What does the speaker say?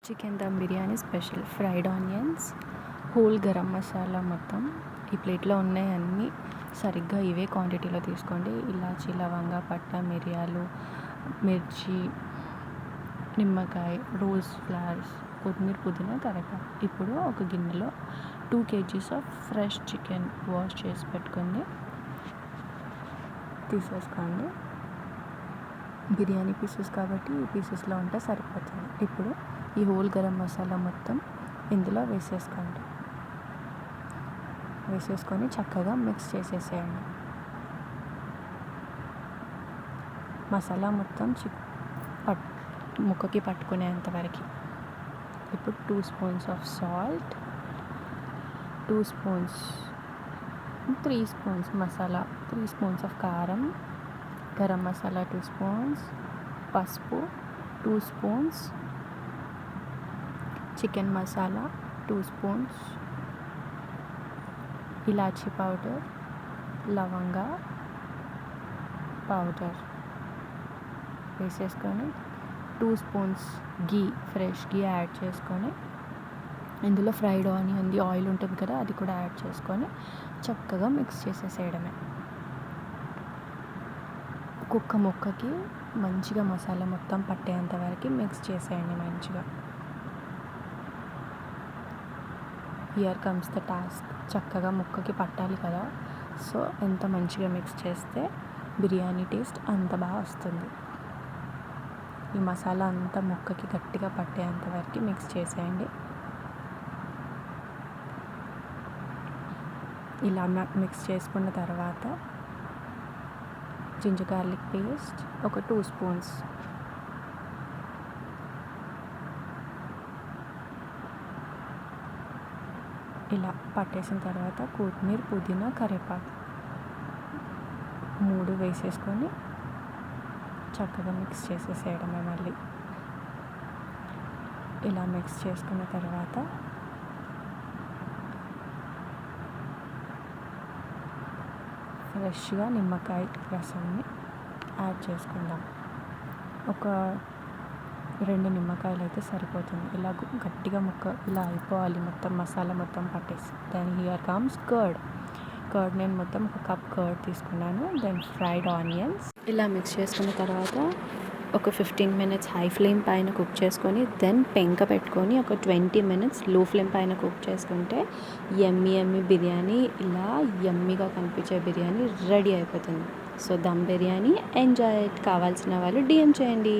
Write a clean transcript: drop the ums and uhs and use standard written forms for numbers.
Chicken dum biryani special fried onions, whole garam masala మొత్తం ఈ ప్లేట్లో ఉన్నాయి అన్నీ సరిగ్గా ఇవే క్వాంటిటీలో తీసుకోండి. ఇలాచి, లవంగా, పట్ట, మిరియాలు, మిర్చి, నిమ్మకాయ, రోజ్ ఫ్లవర్స్, కొత్తిమీర, పుదీనా, కరివేపాకు. ఇప్పుడు ఒక గిన్నెలో 2 kgs of fresh chicken wash చేసి పెట్టుకోండి, తీసేసుకోండి. బిర్యానీ పీసెస్ కాబట్టి ఈ పీసెస్లో ఉంటే సరిపోతుంది. ఇప్పుడు ఈ హోల్ గరం మసాలా మొత్తం ఇందులో వేసేసుకొని చక్కగా మిక్స్ చేసేసేయండి. మసాలా మొత్తం ముక్కకి పట్టుకునేంత వరకు. ఇప్పుడు 2 spoons of salt, 2 spoons 3 spoons masala, 3 spoons of కారం, గరం మసాలా 2 స్పూన్స్, పసుపు 2 స్పూన్స్, చికెన్ మసాలా 2 స్పూన్స్, ఇలాచీ పౌడర్, లవంగా పౌడర్ వేసేసుకొని 2 స్పూన్స్ గీ, ఫ్రెష్ గీ యాడ్ చేసుకొని ఇందులో ఫ్రైడ్ ఆనియన్ ఆయిల్ ఉంటుంది కదా, అది కూడా యాడ్ చేసుకొని చక్కగా మిక్స్ చేసేసేయడమే. ఒక్కొక్క ముక్కకి మంచిగా మసాలా మొత్తం పట్టేంత వరకు మిక్స్ చేసేయండి మంచిగా. Here comes the task. చక్కగా ముక్కకి పట్టాలి కదా, సో ఎంత మంచిగా మిక్స్ చేస్తే బిర్యానీ టేస్ట్ అంత బాగా వస్తుంది. ఈ మసాలా అంతా ముక్కకి గట్టిగా పట్టేంత వరకు మిక్స్ చేసేయండి. ఇలా మిక్స్ చేసుకున్న తర్వాత జింజర్ గార్లిక్ పేస్ట్ ఒక 2 స్పూన్స్, ఇలా పట్టేసిన తర్వాత కొత్తిమీర, పుదీనా, కరివేపాకు 3 వేసేసుకొని చక్కగా మిక్స్ చేసేసేయడమే. మళ్ళీ ఇలా మిక్స్ చేసుకున్న తర్వాత ఫ్రెష్గా నిమ్మకాయ రసాన్ని యాడ్ చేసుకుందాం. ఒక 2 నిమ్మకాయలు అయితే సరిపోతుంది. ఇలా గట్టిగా ముక్క ఇలా అయిపోవాలి, మొత్తం మసాలా మొత్తం పట్టేసి. Then here comes curd. నేను మొత్తం ఒక కప్ కర్డ్ తీసుకున్నాను. దెన్ ఫ్రైడ్ ఆనియన్స్ ఇలా మిక్స్ చేసుకున్న తర్వాత ఒక 15 minutes హై ఫ్లేమ్ పైన కుక్ చేసుకొని, దెన్ పెంక పెట్టుకొని ఒక 20 minutes లో ఫ్లేమ్ పైన కుక్ చేసుకుంటే యమ్మీ బిర్యానీ, ఇలా యమ్మీగా కనిపించే బిర్యానీ రెడీ అయిపోతుంది. So dum biryani enjoy. కావాల్సిన వాళ్ళు DM చేయండి.